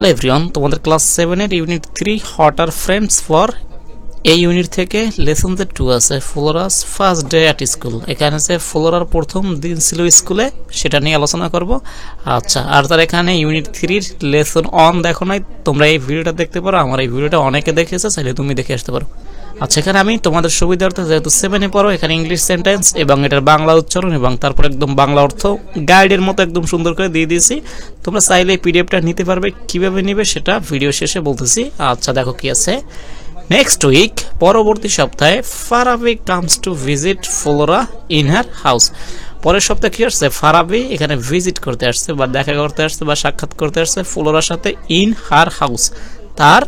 Hello everyone, তোমাদের class 7 এর unit 3 what are friends for এই ইউনিট থেকে লেসন 2 আছে Flora's first day at school. এখানে আছে ফ্লোরার প্রথম দিন ছিল স্কুলে, সেটা নিয়ে আলোচনা করব। আচ্ছা, আর তার এখানে ইউনিট 3 লেসন অন দেখো নাই, তোমরা এই ভিডিওটা দেখতে পারো। আমার এই ভিডিওটা অনেকে দেখেছে, চাইলে তুমি দেখে আসতে পারো। আচ্ছা, এখানে আমি তোমাদের সুবিধার্থে যেহেতু 7 এ পড়ো, এখানে ইংলিশ সেন্টেন্স এবং এটার বাংলা উচ্চারণ এবং তারপর একদম বাংলা অর্থ গাইডের মতো একদম সুন্দর করে দিয়ে দিয়েছি। তোমরা চাইলে পিডিএফটা নিতে পারবে, কিভাবে নিবে সেটা ভিডিও শেষে বলতেছি। আচ্ছা, দেখো কি আছে। নেক্সট উইক, পরবর্তী সপ্তাহে, Farabi comes to visit Flora in her house. পরের সপ্তাহে কি আসছে? ফারাবি এখানে ভিজিট করতে আসছে বা দেখা করতে আসছে বা সাক্ষাৎ করতে আসছে ফ্লোরার সাথে ইন হার হাউস, তার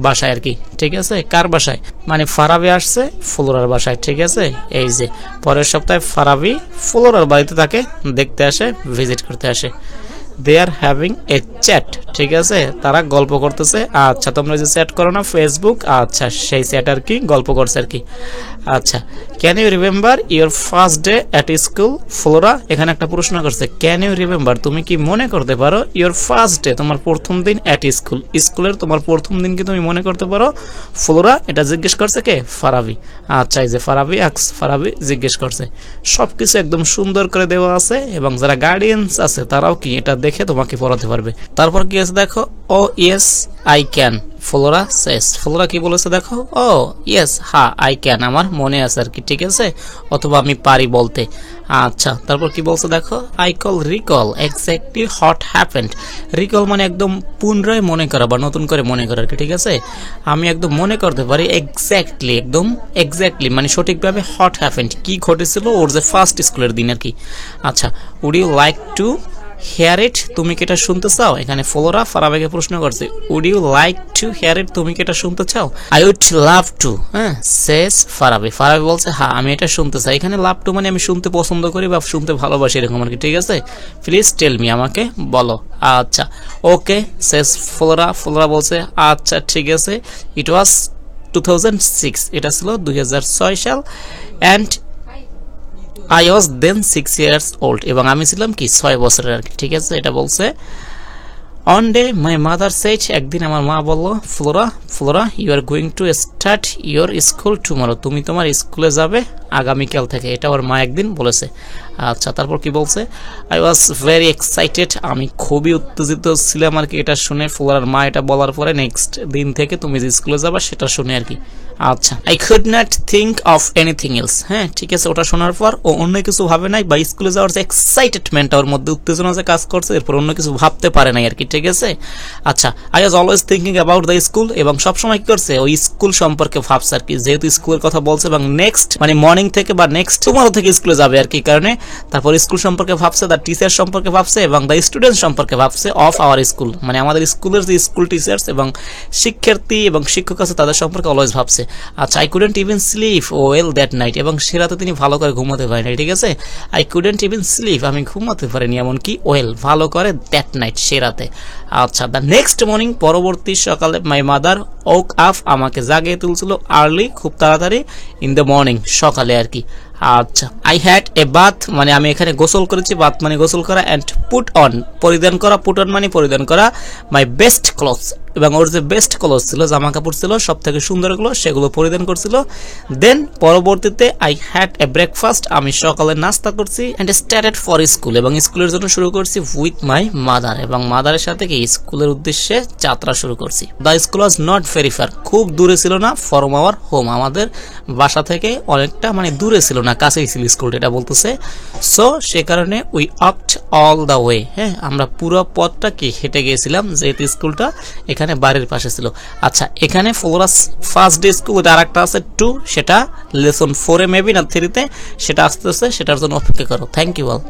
বাসায় আর কি। ঠিক আছে, কার বাসায়? মানে ফারাবি আসছে ফ্লোরার বাসায়। ঠিক আছে, এই যে পরের সপ্তাহে ফারাবি ফ্লোরার বাড়িতে তাকে দেখতে আসে, ভিজিট করতে আসে। দে আর হ্যাভিং এ চ্যাট। ঠিক আছে, তারা গল্প করতেছে। আচ্ছা, তোমরা যে চ্যাট করো না ফেসবুক, আচ্ছা সেই চ্যাট আর কি, গল্প করছে আর কি। আচ্ছা, can you remember your first day at school Flora? এখানে একটা প্রশ্ন করছে, ক্যান ইউ রিমেম্বার, তুমি কি মনে করতে পারো ইউর ফার্স্ট ডে, তোমার প্রথম দিন অ্যাট স্কুল, স্কুলের তোমার প্রথম দিন কি তুমি মনে করতে পারো? ফ্লোরা এটা জিজ্ঞেস করছে কে? ফারাবি। আচ্ছা, এই যে ফারাবি জিজ্ঞেস করছে। সবকিছু একদম সুন্দর করে দেওয়া আছে এবং যারা গার্ডিয়ানস আছে তারাও কি এটা দেখে তোমাকে পড়াতে পারবে। তারপর কি আছে দেখো, oh yes I can Flora says. Flora কি বলেছে দেখো, ও ইয়েস হ্যাঁ আই ক্যান, আমার মনে আছে আর কি। ঠিক আছে, অথবা আমি পারি বলতে। আচ্ছা, তারপর কি বলছে দেখো, I recall exactly what happened. Recall মানে একদম পুনরায় মনে করা বা নতুন করে মনে করা আর কি। ঠিক আছে, আমি একদম মনে করতে পারি এক্স্যাক্টলি, একদম এক্স্যাক্টলি মানে সঠিকভাবে হোয়াট হ্যাপেন্ড, কি ঘটেছিল ওর যে ফার্স্ট স্কুলের দিন আর কি। আচ্ছা, would you like to hear it, তুমি কি এটা শুনতে চাও? এখানে ফ্লোরা ফারাবিকে প্রশ্ন করছে, would you like to hear it, তুমি কি এটা শুনতে চাও? আই উড লাভ টু, হ্যাঁ সেস ফারাবি বলছে হ্যাঁ আমি এটা শুনতে চাই। এখানে লাভ টু মানে আমি শুনতে পছন্দ করি বা শুনতে ভালোবাসি এরকম আর কি। ঠিক আছে, প্লিজ টেল মি, আমাকে বলো। আচ্ছা, ওকে সেস ফ্লোরা বলছে আচ্ছা ঠিক আছে। ইট ওয়াজ 2006, এটা ছিল 2006 সাল। And I was then 6 years old, এবং আমি ছিলাম কি 6 বছরের আর কি। ঠিক আছে, এটা বলছে। On day my mother said, একদিন আমার মা বললো, Flora you are going to start your school tomorrow, তুমি তোমার স্কুলে যাবে আগামীকাল থেকে, এটা ওর মা একদিন বলেছে। আচ্ছা, তারপর কি বলছে, আই ওয়াজ ভেরি এক্সাইটেড, আমি খুবই উত্তেজিত ছিলাম আর কি এটা শুনে। ফ্লোরার মা এটা বলার পরে নেক্সট দিন থেকে তুমি যে স্কুলে যাবা সেটা শুনে আর কি। আচ্ছা, I could not think of anything else, হ্যাঁ ঠিক আছে, ওটা শোনার পর ও অন্য কিছু ভাবে নাই, বা স্কুলে যাওয়ার যে এক্সাইটেডমেন্ট ওর মধ্যে, উত্তেজনা যে কাজ করছে, এরপর অন্য কিছু ভাবতে পারে নাই আর কি। ঠিক আছে, আচ্ছা, I was always thinking about the school, এবং সবসময় কি করছে ওই স্কুল সম্পর্কে ভাবছে আর কি, যেহেতু স্কুলের কথা বলছে এবং নেক্সট মানে মর্নিং থেকে বা নেক্সট টুমরো থেকে স্কুলে যাবে আর কি কারণে। তারপর স্কুল সম্পর্কে ভাবছে, দ্য টিচার সম্পর্কে ভাবছে এবং দ্য স্টুডেন্ট সম্পর্কে ভাবছে অফ আওয়ার স্কুল, মানে আমাদের স্কুলের যে স্কুল টিচার্স এবং শিক্ষার্থী এবং শিক্ষক আছে তাদের সম্পর্কে অলওয়েজ ভাবছে। আচ্ছা, I couldn't even slip well that night, এবং সে রাতে তিনি ভালো করে ঘুমাতে পারেনি। ঠিক আছে, আই কুডেন্ট ইভেন স্লিপ, আমি ঘুমাতে পারিনি এমনকি ওয়েল ভালো করে দ্যাট নাইট, সে রাতে। আচ্ছা, দ্য নেক্সট মর্নিং, পরবর্তী সকালে, মাই মাদার ওক আপ, আমাকে জাগিয়ে তুলছিল আর্লি, খুব তাড়াতাড়ি, ইন দ্য মর্নিং, সকালে আর কি। আচ্ছা, আই হ্যাড এ বাথ, মানে আমি এখানে গোসল করেছি, বাথ মানে গোসল করা, অ্যান্ড পুট অন, পরিধান করা, পুট অন মানে পরিধান করা, মাই বেস্ট ক্লথস, এবং ওর যে বেস্ট ক্লথস ছিল, জামা কাপড় ছিল সব থেকে সুন্দরগুলো, সেগুলো পরিধান করছিল। দেন পরবর্তীতে আই হ্যাড এ ব্রেকফাস্ট, আমি সকালে নাস্তা করছি, অ্যান্ড স্টার্টেড ফর স্কুল, এবং স্কুলের জন্য শুরু করছি, উইথ মাই মাদার, এবং মাদারের সাথে কি স্কুলের উদ্দেশ্যে যাত্রা শুরু করছি। The school was not very far, খুব দূরে ছিল না, ফ্রম আওয়ার হোম, আমাদের বাসা থেকে অনেকটা মানে দূরে ছিল না, কাছেই ছিল স্কুলটা, এটা বলতেছে। সো সে কারণে we walked all the way, হ্যাঁ আমরা পুরো পথটা কি হেঁটে গিয়েছিলাম, যেহেতু স্কুলটা এখানে বাড়ির পাশে ছিল। আচ্ছা, এখানে ফ্লোরাস ফার্স্ট ডে স্কুল, আর একটা আছে 2, সেটা লেসন 4 এ মেবি না 3 তে, সেটা আসতেছে, সেটার জন্য অপেক্ষা করো। Thank you all.